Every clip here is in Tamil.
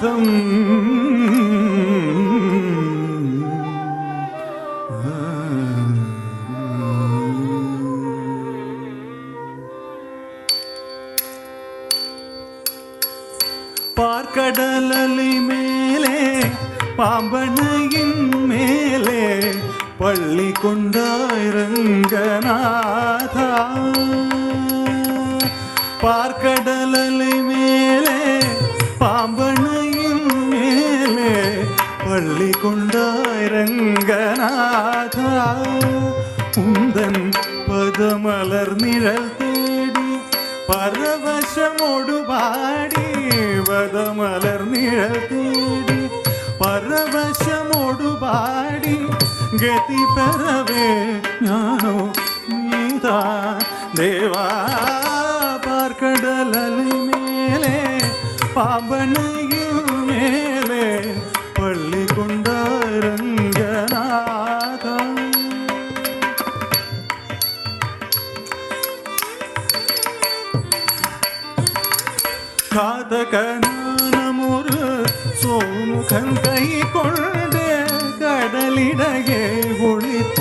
நாதம் பார்க்கடலலை மேலே பாம்பனையின் மேலே பள்ளி கொண்டாய் ரங்கநாதா. பார்க்கடலலை மேலே பாம்பனையின் மேலே பள்ளி கொண்டாய் ரங்கநாதா. உந்தன் பதமலர் நிழல் தேடி பரவசமோடு பாடி, பதமலர் நிழல் தேடி பரவசமோடு பாடி, கதி பெறவே ஞானோ நீதான் தேவா. பார்க்கடலலை மேலே பாம்பனையில் மேலே பள்ளி கொண்டாய் ரங்கநாதா. காதகனானமொரு சோமுகன் கை கொண்டு கடலிடையே ஒளித்த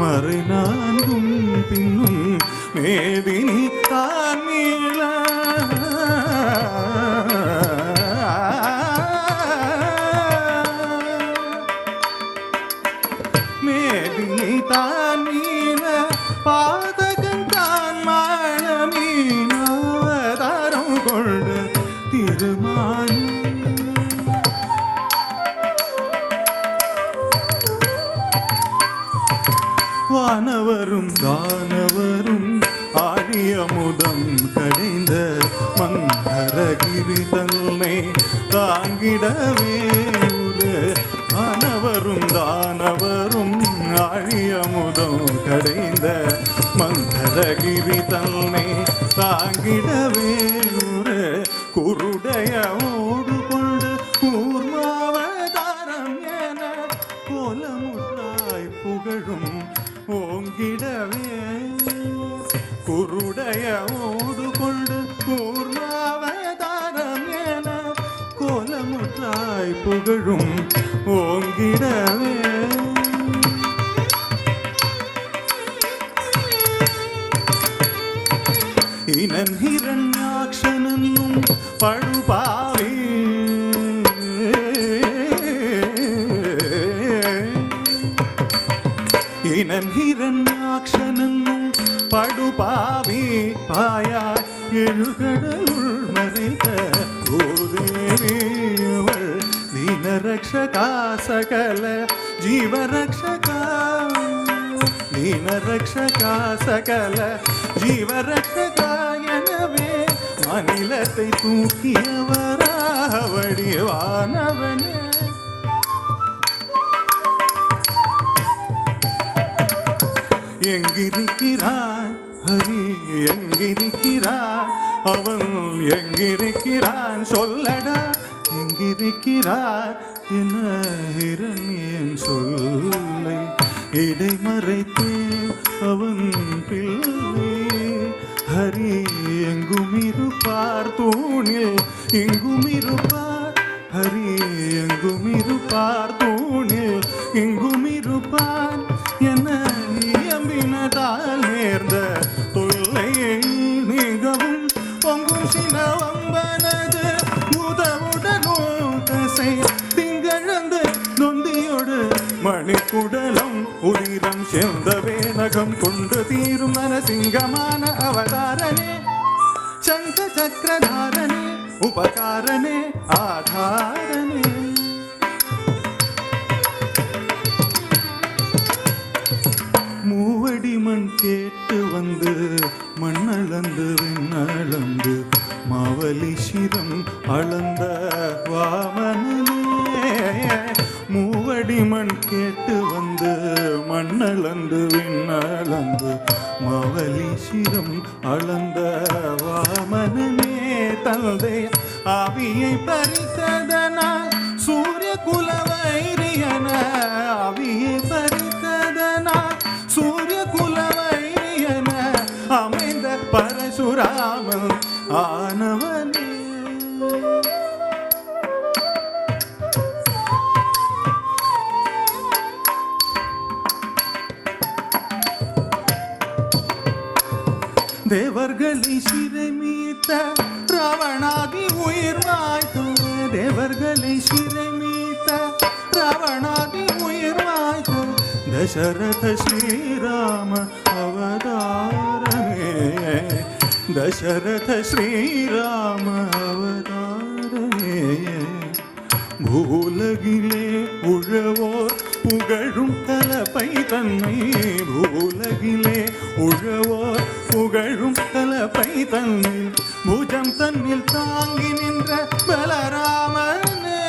மறை நான்கும் பின்னும் மேதினி தாமீள. மேதினி தாமீள பாதகன் தான் மாள மீனாவதாரம் கொண்டு திருமான். வானவரும் தானவரும் ஆழியமுதம் கடைந்த மந்தரகிரி தன்னை தாங்கிடவே. வானவரும் தானவரும் ஆழியமுதம் கடைந்த மந்தரகிரி தன்னை தாங்கிடவே. குருடைய ஓடு கொண்டு கூர்மாவதாரம் என கோலமுற்றாய் புகழும் ஓங்கிடவே. குருடைய ஓடு கொண்டு கூர்மாவதாரம் என கோலமுற்றாய் புகழும் ஓங்கிடவே. இனன் ஹிரண்யாக்ஷனும் படுபாவி, இனன் ஹிரண்யாக்ஷனும் படுபாவி பாயாய் எழுகடலுள் மறைத்த பூதேவியவள் தீனரக்ஷகா சகல ஜீவரக்ஷகா. தீனரக்ஷகா சகல ஜீவரக்ஷகா எனவே அநிலத்தை தூக்கியவராவடிவானவனே. எங்கிருக்கிறான் ஹரி எங்கிருக்கிறான், அவன் எங்கிருக்கிறான் சொல்லடா. எங்கிருக்கிறான் என இரண்யன் சொல்லை இடைமறைத்தேன் அவன் பிள்ளை. ஹரி எங்கும் இருப்பார் தூணில் இங்கும் இருப்பார். ஹரி எங்கும் இருப்பார் தூணில் இங்கும் இருப்பார் என நியம்பினதால் நேர்ந்த தொல்லையை நீங்கவும் பொங்கும் சினவம்பனது முதவுடனோ தசை திங்கழந்து நொந்தியோடு மணிக்குடலம் உதிரம் சேர்ந்தவே நகம் கொண்டு தீரும் நரசிங்கமான அவதாரனே. சங்க சக்கரதாரனே உபகாரனே ஆதாரனே. மூவடி மண் கேட்டு வந்து மண்ணளந்து விண்ணளந்து மாவலி சிரம் அளந்த வாமனே. மூவடி மண் கேட்டு வந்து மண்ணளந்து விண்ணளந்து மாவலி சிரம் அளந்த வாமனே. தந்தை ஆவியை பறித்ததனால் சூரிய குலவைரியன. ஆவியை பறித்ததனால் சூரிய குலவைரியன அமைந்த பரசுராமன் ஆனவனே. தேவர்களை சிறைமீத்த ராவணாதி உயிர் வாய்த்த தேவர்களை சிறைமீத்த ராவணாதி உயிர் வாய்த்த தசரத ஸ்ரீராம அவதாரமே தசரத ஸ்ரீராம அவதாரமே பூலகிலே உழவோர் புகழும் கலப்பை தன்னை பூலகிலே உழவோர் புகழும் கலப்பை தன்னை பூஜம் தன்னில் தாங்கி நின்ற பலராமனே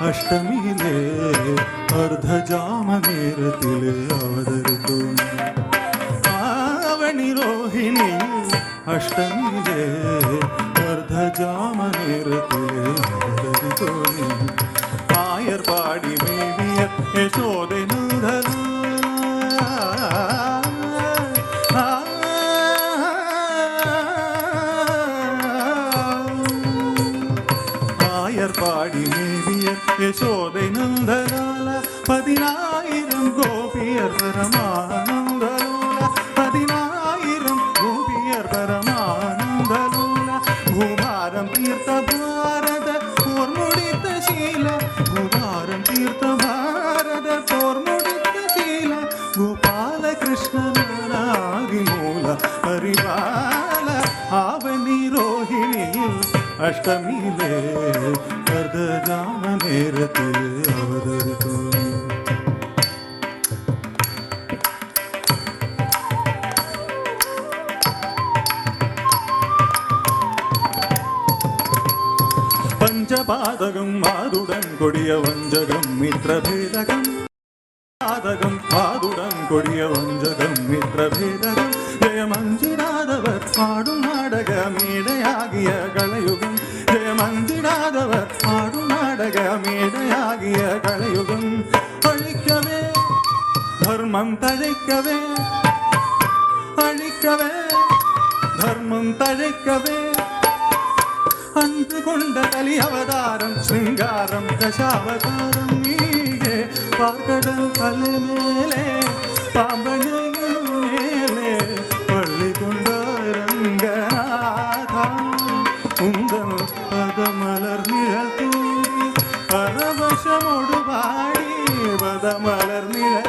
അഷ്ടമിയിലെ അർദ്ധജാമനേരത്തിലെ അവതരിക്കുന്നു ആവണി രോഹിണിയിൽ അഷ്ടമിയിലെ അർദ്ധജാമനേരത്തിലെ അവതരിക്കുന്നു ആയർ പാടി മേവിയ യശോദനുധന പാടി മേവിയ യശോദ നന്ദലാല 10000 ഗോപിയർ പരമാനന്ദലോല 10000 ഗോപിയർ പരമാനന്ദലോല ഭൂഭാരം തീർത്ത ഭാരത പോർമുടിത്ത ശീല ഭൂഭാരം തീർത്ത ഭാരത പോർമുടിത്ത ശീല ഗോപാലകൃഷ്ണനാകി മൂല പരിപാല ആവണി രോഹിണിയിൽ അഷ്ടമിയിലെ അർദ്ധജാമനേരത്തിൽ അവതരിക്കുന്നു പഞ്ചപാതകം ആതുടൻ കൊടിയ വഞ്ചകം മിത്രഭേദകം പാതകം ആതുടൻ കൊടിയ വഞ്ചകം മിത്രഭേദകം ജയമഞ്ചിടാതവർ പാടും നാടകമേടയാകിയ കളയുഗം ജയമഞ്ചിടാതവർ പാടും നാടകമേടയാകിയ കളയുഗം അഴിക്കവേ ധർമ്മം തഴയ്ക്കവേ അഴിക്കവേ ധർമ്മം തഴയ്ക്കവേ അൻപ് കൊണ്ട കലി അവതാരം ശൃംഗാരം ദശാവതാരം നീകെ പാർക്കടൽ തലമേലെ പാമ്പനയും മേലെ പള്ളി കൊണ്ട രംഗനാഥ ഉന്തം പദമലർ നിഴൽ തൂരി പരവശമോട് പാടി പദമലർ നിഴൽ